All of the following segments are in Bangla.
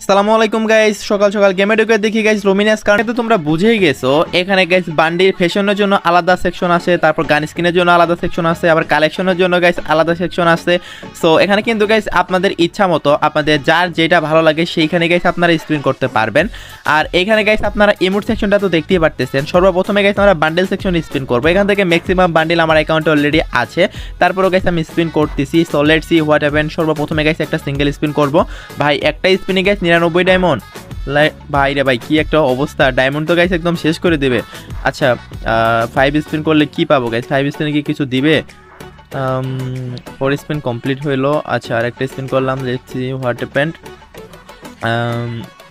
আসসালামু আলাইকুম গাইস, সকাল সকাল গেমে ঢুকে দেখি গাইস রোমিনাস কারণে তো তোমরা বুঝেই গেছো। এখানে গাইস বান্ডিল ফ্যাশনের জন্য আলাদা সেকশন আছে, তারপর গান স্কিনের জন্য আলাদা সেকশন আছে, আবার কালেকশনের জন্য গাইস আলাদা সেকশন আছে। সো এখানে কিন্তু গাইস আপনাদের ইচ্ছা মতো আপনাদের যার যেটা ভালো লাগে সেইখানে গাইস আপনারা স্পিন করতে পারবেন। আর এখানে গাইস আপনারা ইমোট সেকশনটা তো দেখতেই পারতেছেন। সর্বপ্রথমে গাইস আমরা বান্ডেল সেকশন স্পিন করবো। এখান থেকে ম্যাক্সিমাম বান্ডিল আমার অ্যাকাউন্টে অলরেডি আছে, তারপরও গাইস আমি স্পিন করতেছি। So let's see what happen. সর্বপ্রথমে গাইস একটা সিঙ্গেল স্পিন করবো। ভাই একটা স্পিনে গাইস 99 ডায়মন্ড। ভাই রে ভাই, কি একটা অবস্থা, ডায়মন্ড তো গাইস একদম শেষ করে দেবে। আচ্ছা 5 স্পিন করলে কি পাবো গাইস? 5 স্পিনে কি কিছু দিবে? 4 স্পিন কমপ্লিট হইলো। আচ্ছা আরেকটা স্পিন করলাম, লেটস সি হোয়াট হ্যাপেন্ড।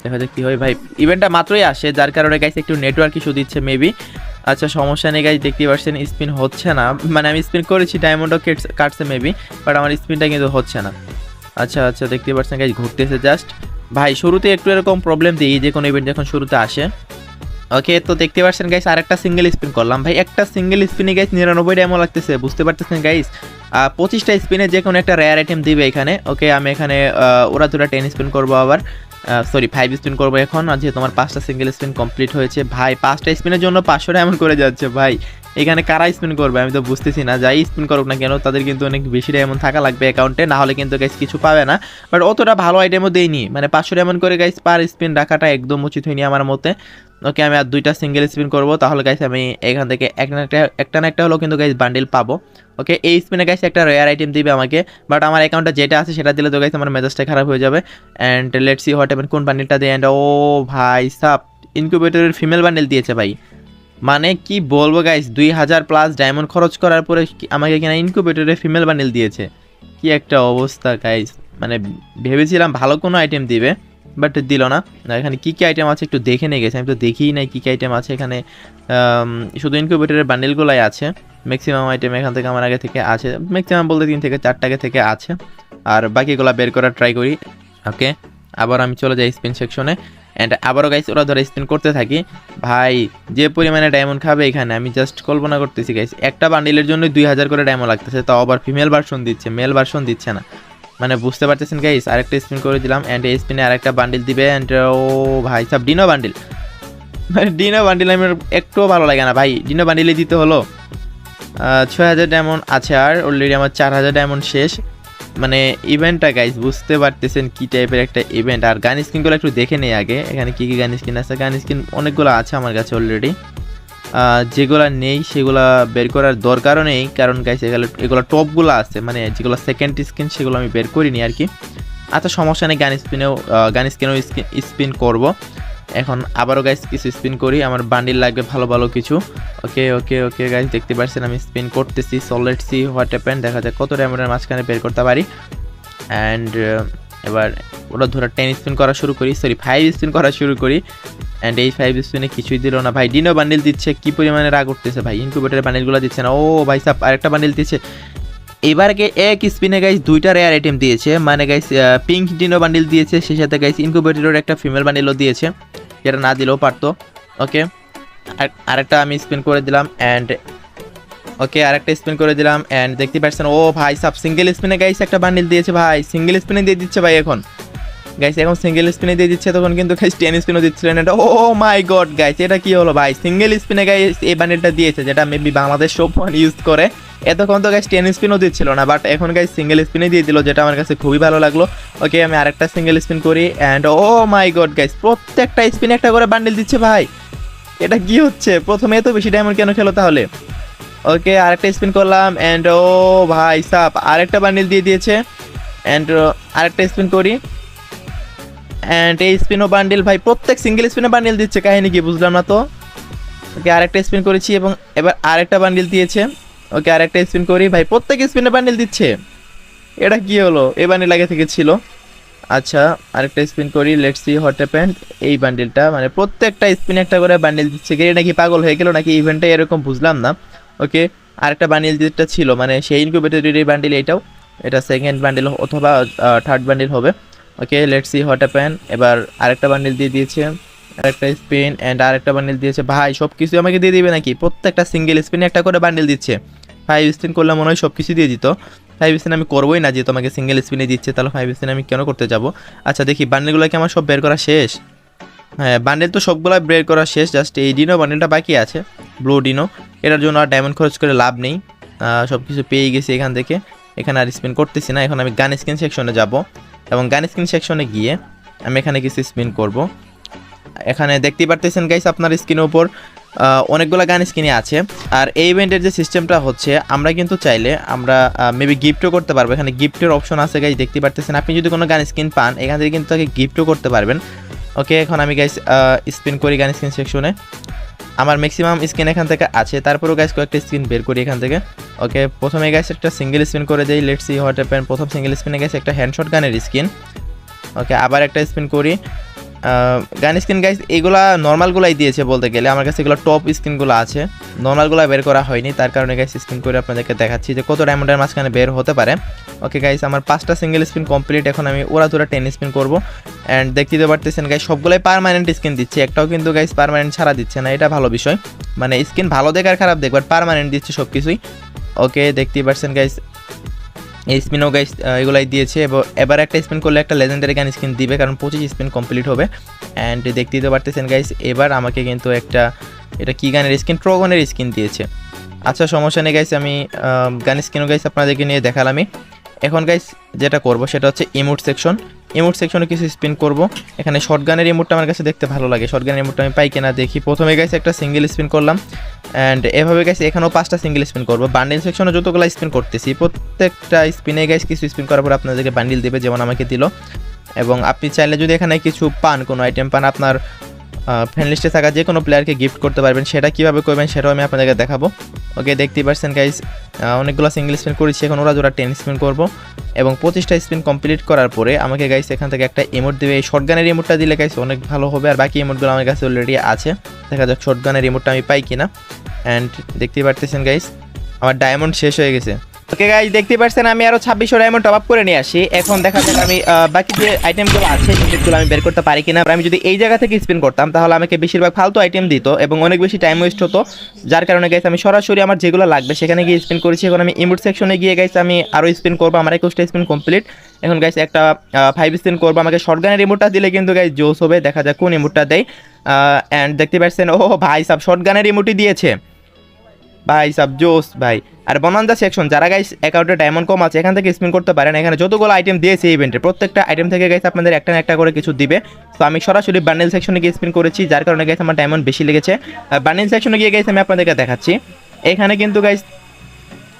দেখা যাক কি হয়। ভাই ইভেন্টটা মাত্রই আসে, যার কারণে গাইস একটু নেটওয়ার্ক ইস্যু দিচ্ছে মেবি। আচ্ছা সমস্যা নেই গাইস, দেখতেই পাচ্ছেন স্পিন হচ্ছে না। মানে আমি স্পিন করেছি, ডায়মন্ডও কাটছে মেবি, বাট আমার স্পিনটা কিন্তু হচ্ছে না। আচ্ছা আচ্ছা দেখতে পাচ্ছেন গাইস ঘুরতেছে জাস্ট। ভাই শুরুতে একটু এরকম প্রবলেম দিই যে কোনো ইভেন্ট যখন শুরুতে আসে। ওকে তো দেখতে পাচ্ছেন গাইস আরেকটা সিঙ্গেল স্পিন করলাম। ভাই একটা সিঙ্গেল স্পিনে গাইস 99 ডায়মন্ড লাগতেছে, বুঝতে পারতেছেন গাইস। 25টা স্পিনে যে কোনো একটা রেয়ার আইটেম দিবে এখানে। ওকে আমি এখানে ওরা দুটা 10 স্পিন করবো, আবার সরি 5 স্পিন করবো এখন। আর যে তোমার 5টা সিঙ্গেল স্পিন কমপ্লিট হয়েছে। ভাই 5টা স্পিনের জন্য 500 ডায়মন্ড করে যাচ্ছে। ভাই এখানে কারা স্পিন করবে আমি তো বুঝতেছি না। যাই স্পিন করুক না কেন তাদের কিন্তু অনেক বেশি ডায়মন্ড থাকা লাগবে অ্যাকাউন্টে, না হলে কিন্তু গাইস কিছু পাবে না। বাট অতটা ভালো আইটেমও দেয়নি, মানে 500 ডায়মন্ড করে গাইস পার স্পিন রাখাটা একদম উচিত হয়নি আমার মতে। ওকে আমি আর 2টা সিঙ্গেল স্পিন করবো, তাহলে গাইস আমি এখান থেকে একটা না একটা হলেও কিন্তু গাইস বান্ডিল পাবো। ওকে এই স্পিনে গাইস একটা রেয়ার আইটেম দিবে আমাকে, বাট আমার অ্যাকাউন্টে যেটা আছে সেটা দিলে তো গাইস আমার মেজাজটা খারাপ হয়ে যাবে। And let's see what happen, কোন বান্ডিলটা দেয়। অ্যান্ড ও ভাই সাব ইনকিউবেটরের ফিমেল বান্ডিল দিয়েছে ভাই। মানে কি বলবো গাইস, 2000+ ডায়মন্ড খরচ করার পরে আমাকে কিনা ইনকিউবেটরে ফিমেল বান্ডিল দিয়েছে। কি একটা অবস্থা গাইস, মানে ভেবেছিলাম ভালো কোনো আইটেম দিবে, বাট দিল না। এখানে কী কী আইটেম আছে একটু দেখে নিয়ে গেছে, আমি তো দেখিই নাই কী কী আইটেম আছে এখানে। শুধু ইনকিউবেটরের বান্ডিলগুলাই আছে, ম্যাক্সিমাম আইটেম এখান থেকে আমার আগে থেকে আছে। ম্যাক্সিমাম বলতে 3 থেকে 4 টাকা থেকে আছে, আর বাকিগুলো বের করার ট্রাই করি। ওকে আবার আমি চলে যাই স্পিন সেকশনে, অ্যান্ড আবারও গাইস ওরা ধরে স্পিন করতে থাকি। ভাই যে পরিমাণে ডায়মন্ড খাবে এখানে আমি জাস্ট কল্পনা করতেছি গাইস। একটা বান্ডিলের জন্য 2000 করে ডায়মন্ড লাগতেছে, তাও আবার ফিমেল ভার্সন দিচ্ছে, মেল ভার্সন দিচ্ছে না। মানে বুঝতে পারতেছেন গাইস। আরেকটা স্পিন করে দিলাম, অ্যান্ড এই স্পিনে আরেকটা বান্ডিল দিবে। অ্যান্ড ও ভাই সব ডিনো বান্ডিল। ডিনো বান্ডিল আমার একটুও ভালো লাগে না ভাই, ডিনো বান্ডিলে দিতে হলো। 6000 ডায়মন্ড আছে, আর অলরেডি আমার 4000 ডায়মন্ড শেষ। মানে ইভেন্টটা গাইস বুঝতে পারতেছেন কি টাইপের একটা ইভেন্ট। আর গান স্কিনগুলো একটু দেখে নেই আগে, এখানে কি কি গান স্কিন আছে। গান স্কিন অনেকগুলো আছে আমার কাছে অলরেডি, যেগুলো নেই সেগুলো বের করার দরকারও নেই, কারণ গাইস এগুলো টপগুলো আছে, মানে যেগুলো সেকেন্ড স্কিন সেগুলো আমি বের করিনি আর কি। আচ্ছা সমস্যা নেই, গান স্কিনেও স্পিন করবো। এখন আবারও গাইস কিছু স্পিন করি, আমার বান্ডিল লাগবে ভালো ভালো কিছু। ওকে ওকে ওকে গাইস দেখতে পাচ্ছেন আমি স্পিন করতেছি। So let's see what happen, দেখা যাক কত ডায়মন্ডের মাঝখানে বের করতে পারি। অ্যান্ড এবার ওটা ধরে 10 স্পিন করা শুরু করি, সরি 5 স্পিন করা শুরু করি। অ্যান্ড এই 5 স্পিনে কিছুই দিল না ভাই। ডিনো বান্ডিল দিচ্ছে, কি পরিমাণে রাগ উঠতেছে ভাই। ইনকিউবেটরের বান্ডিলগুলো দিচ্ছে না। ও ভাই সাব আরেকটা বান্ডিল দিচ্ছে। এবারকে এক স্পিনে গাইস 2টা রেয়ার আইটেম দিয়েছে, মানে গাইস পিঙ্ক ডিনো বান্ডিল দিয়েছে, সেই সাথে গাইস ইনকিউবেটরের একটা ফিমেল বান্ডিলও দিয়েছে, যেটা না দিলেও পারতো। ওকে আরেকটা আমি স্পিন করে দিলাম, অ্যান্ড ওকে আরেকটা স্পিন করে দিলাম। অ্যান্ড দেখতে পাচ্ছেন ও ভাই সাব সিঙ্গেল স্পিনে গাইস একটা বান্ডিল দিয়েছে ভাই। সিঙ্গেল স্পিনে দিয়ে দিচ্ছে ভাই এখন গাইস, এখন সিঙ্গেল স্পিনে দিয়ে দিচ্ছে, তখন কিন্তু গাইস 10 স্পিনও দিচ্ছিলেন। এটা ও মাই গড গাইস, এটা কি হলো ভাই? সিঙ্গেল স্পিনে গাইস এই বান্ডিলটা দিয়েছে, যেটা মেবি বাংলাদেশ সব ইউজ করে। এতক্ষণ তো গাইস 10 স্পিনও দিচ্ছিল না, বাট এখন গাইস সিঙ্গেল স্পিনে দিয়ে দিল, যেটা আমার কাছে খুবই ভালো লাগলো। ওকে আমি আরেকটা সিঙ্গেল স্পিন করি, and oh my god guys প্রত্যেকটা স্পিনে একটা করে বান্ডিল দিচ্ছে ভাই। এটা কি হচ্ছে? প্রথমে এত বেশি ডায়মন্ড কেন খেলো তাহলে? ওকে আরেকটা স্পিন করলাম, অ্যান্ড ও ভাই সাপ আরেকটা বান্ডিল দিয়ে দিয়েছে। অ্যান্ড আরেকটা স্পিন করি, অ্যান্ড এই স্পিনও বান্ডিল ভাই। প্রত্যেক সিঙ্গেল স্পিনে বান্ডিল দিচ্ছে, কাহিনী কি বুঝলাম না তো। ওকে আরেকটা স্পিন করেছি এবং এবার আরেকটা বান্ডিল দিয়েছে। ওকে আরেকটা স্পিন করি ভাই, প্রত্যেক স্পিনে বান্ডিল দিচ্ছে। এটা কি হলো? এই বান্ডিল আগে থেকে ছিল। আচ্ছা আরেকটা স্পিন করি, লেটস সি হোয়াট হ্যাপেন্ড। এই বান্ডিলটা মানে প্রত্যেকটা স্পিনে একটা করে বান্ডিল দিচ্ছে, গেড়ে নাকি পাগল হয়ে গেল নাকি ইভেন্টে, এরকম বুঝলাম না। ওকে আরেকটা বান্ডিল যেটা ছিল, মানে সেই ইনকিউবেটরের এই বান্ডিল, এটা সেকেন্ড বান্ডিল অথবা থার্ড বান্ডিল হবে। Okay let's see what happen. এবার আরেকটা বান্ডিল দিয়ে দিয়েছে, আরেকটা স্পিন, অ্যান্ড আরেকটা বান্ডিল দিয়েছে। ভাই সব কিছু আমাকে দিয়ে দিবে নাকি? প্রত্যেকটা সিঙ্গেল স্পিনে একটা করে বান্ডিল দিচ্ছে। 5 স্পিন করলে মনে হয় সব কিছু দিয়ে দিত। ফাইভ স্পিন আমি করবোই না, যেহেতু আমাকে সিঙ্গেল স্পিনে দিচ্ছে, তাহলে ফাইভ স্পিন আমি কেন করতে যাব। আচ্ছা দেখি বান্ডেলগুলো কি আমার সব বের করা শেষ। হ্যাঁ বান্ডেল তো সবগুলো বের করা শেষ, জাস্ট এই ডিনো বান্ডেলটা বাকি আছে, ব্লু ডিনো। এটার জন্য আর ডায়মন্ড খরচ করে লাভ নেই, সব কিছু পেয়ে গেছি এখান থেকে। এখানে আর স্পিন করতেছি না, এখন আমি গান স্ক্রিন সেকশনে যাব এবং গান স্ক্রিন সেকশনে গিয়ে আমি এখানে কিছু স্পিন করব। এখানে দেখতেই পারতেছেন গাইস আপনার স্ক্রিনের উপর অনেকগুলো গান স্ক্রিনে আছে। আর এই ইভেন্টের যে সিস্টেমটা হচ্ছে, আমরা কিন্তু চাইলে আমরা মেবি গিফটও করতে পারবো। এখানে গিফটের অপশন আছে গাইস, দেখতে পারতেছেন। আপনি যদি কোনো গান স্ক্রিন পান এখান থেকে কিন্তু তাকে গিফটও করতে পারবেন। ওকে এখন আমি গাইস স্পিন করি গান স্ক্রিন সেকশনে। আমার ম্যাক্সিমাম স্ক্রিন এখান থেকে আছে, তারপরেও গাইস কয়েকটা স্ক্রিন বের করি এখান থেকে। ওকে প্রথমে গাইস একটা সিঙ্গেল স্পিন করে দেই, লেটস সি হোয়াট হ্যাপেন। প্রথম সিঙ্গেল স্পিনে গাইস একটা হ্যান্ডশট গানের স্কিন। ওকে আবার একটা স্পিন করি গান স্ক্রিন গাইস, এগুলা নর্মালগুলাই দিয়েছে বলতে গেলে, আমার কাছে এগুলো টপ স্ক্রিনগুলো আছে, নর্মালগুলো বের করা হয়নি, তার কারণে গাইস স্ক্রিন করে আপনাদেরকে দেখাচ্ছি যে কত ডায়মন্ডের মাঝখানে বের হতে পারে। ওকে গাইস আমার 5টা সিঙ্গেল স্পিন কমপ্লিট, এখন আমি ওরা 10 স্পিন করবো। অ্যান্ড দেখতে পারতেছেন গাইস সবগুলোই পারমানেন্ট স্কিন দিচ্ছে, একটাও কিন্তু গাইস পারমানেন্ট ছাড়া দিচ্ছে না, এটা ভালো বিষয়। মানে স্কিন ভালো দেখার খারাপ দেখবার, পারমানেন্ট দিচ্ছে সব কিছুই। ওকে দেখতেই পারছেন গাইস এই স্পিনও গাইস এগুলাই দিয়েছে। এবার একটা স্পিন করলে একটা লেজেন্ডারি গান স্কিন দিবে, কারণ 25 স্পিন কমপ্লিট হবে। অ্যান্ড দেখতেই তো পারতেছেন গাইস এবার আমাকে কিন্তু একটা, এটা কি গানের স্কিন, ট্রোগনের স্কিন দিয়েছে। আচ্ছা সমস্যা নেই গাইস, আমি গান স্কিনও গাইস আপনাদেরকে নিয়ে দেখালামই। এখন গাইস যেটা করব সেটা হচ্ছে ইমোট সেকশন। ইমোট সেকশনে কিছু স্পিন করব। এখানে শর্টগানের ইমোটটা আমার কাছে দেখতে ভালো লাগে, শর্টগানের ইমোটটা আমি পাই কিনা দেখি। প্রথমে গাইস একটা সিঙ্গেল স্পিন করলাম, অ্যান্ড এভাবে গাইস এখানেও 5টা সিঙ্গেল স্পিন করবো। বান্ডিল সেকশনে যতগুলো স্পিন করতেছি প্রত্যেকটা স্পিনে গাইস কিছু স্পিন করার পর আপনাদেরকে বান্ডিল দেবে, যেমন আমাকে দিল। এবং আপনি চাইলে যদি এখানে কিছু পান, কোনো আইটেম পান, আপনার ফ্রেন্ড লিস্টে থাকা যে কোনো প্লেয়ারকে গিফট করতে পারবেন। সেটা কীভাবে করবেন সেটাও আমি আপনাদেরকে দেখাবো। ওকে দেখতেই পারছেন গাইস অনেকগুলো সিঙ্গেল স্পিন করেছি, এখন ওরা 10 স্পিন করব এবং 25টা স্পিন কমপ্লিট করার পরে আমাকে গাইস এখান থেকে একটা ইমোট দেবে। এই শর্টগানের ইমোটটা দিলে গাইস অনেক ভালো হবে, আর বাকি ইমোটগুলো আমার কাছে অলরেডি আছে। দেখা যাক শর্টগানের ইমোটটা আমি পাই কিনা। অ্যান্ড দেখতেই পারতেছেন গাইস আমার ডায়মন্ড শেষ হয়ে গেছে। ওকে গাইস দেখতে পাচ্ছেন আমি আরো 2600 ডায়মন্ড টপ আপ করে নিয়ে আসি। এখন দেখা যাক আমি বাকি যে আইটেমগুলো আছে সেগুলো আমি বের করতে পারি কিনা। আমি যদি এই জায়গা থেকে স্পিন করতাম তাহলে আমাকে বেশিরভাগ ফালতু আইটেম দিত এবং অনেক বেশি টাইম ওয়েস্ট হতো, যার কারণে গাইস আমি সরাসরি আমার যেগুলো লাগবে সেখানে গিয়ে স্পিন করেছি। এখন আমি ইমোট সেকশনে গিয়ে গাইস আমি আরো স্পিন করবো, আমার 21টা স্পিন কমপ্লিট। এখন গাইস একটা 5 স্পিন করবো, আমাকে শর্টগানের ইমোটটা দিলে কিন্তু গাইস জোস হবে, দেখা যাক কোন ইমোটটা দেয়। অ্যান্ড দেখতে পাচ্ছেন ও ভাই সব শর্টগানের ইমোটই দিয়েছে ভাই সব জোস ভাই। আর বনাঞ্জা সেকশন, যারা গাইস অ্যাকাউন্টে ডায়মন্ড কম আছে এখান থেকে স্পিন করতে পারেন। এখানে যতগুলো আইটেম দিয়েছে ইভেন্টে প্রত্যেকটা আইটেম থেকে গাইস আপনাদের একটা না একটা করে কিছু দিবে। তো আমি সরাসরি বান্ডেল সেকশনে গিয়ে স্পিন করেছি, যার কারণে গাইস আমার ডায়মন্ড বেশি লেগেছে। বান্ডেল সেকশনে গিয়ে গাইস আমি আপনাদেরকে দেখাচ্ছি। এখানে কিন্তু গাইস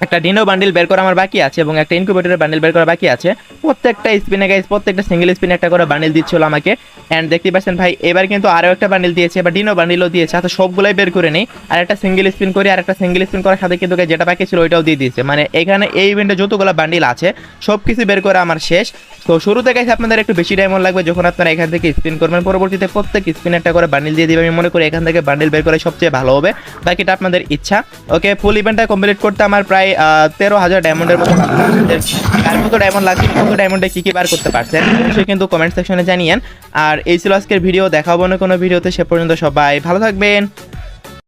একটা ডিনো বান্ডিল বের করা আমার বাকি আছে এবং একটা ইনকিউবেটরের বান্ডিল বের করা বাকি আছে। প্রত্যেকটা স্পিনে গাইস প্রত্যেকটা সিঙ্গেল স্পিনে একটা করে বান্ডিল দিচ্ছিল আমাকে। অ্যান্ড দেখতে পাচ্ছেন ভাই এবার কিন্তু আরও একটা বান্ডিল দিয়েছে, এবার ডিনো বান্ডিলও দিয়েছে। আচ্ছা সবগুলাই বের করে নেই, আর একটা সিঙ্গেল স্পিন করি, আর একটা সিঙ্গেল স্পিন করার সাথে কিন্তু যেটা বাকি ছিল ওইটাও দিয়ে দিয়েছে। মানে এখানে এই ইভেন্টে যতগুলো বান্ডিল আছে সব কিছু বের করে আমার শেষ। তো শুরুতে গাইস আপনাদের একটু বেশি ডায়মন্ড লাগবে যখন আপনারা এখান থেকে স্পিন করবেন, পরবর্তীতে প্রত্যেক স্পিনে একটা করে বান্ডিল দিয়ে দিবে। আমি মনে করি এখান থেকে বান্ডিল বের করে সবচেয়ে ভালো হবে, বাকিটা আপনাদের ইচ্ছা। ওকে ফুল ইভেন্টটা কমপ্লিট করতে আমার প্রায় 13,000 ডায়মন্ডের মতো, কার মতো ডায়মন্ড লাগছে, কত ডায়মন্ডে কী কী বার করতে পারছেন অবশ্যই কিন্তু কমেন্ট সেকশনে জানিয়েন। আর এই ছিল আজকের ভিডিও, দেখাবো না কোনো ভিডিওতে, সে পর্যন্ত সবাই ভালো থাকবেন।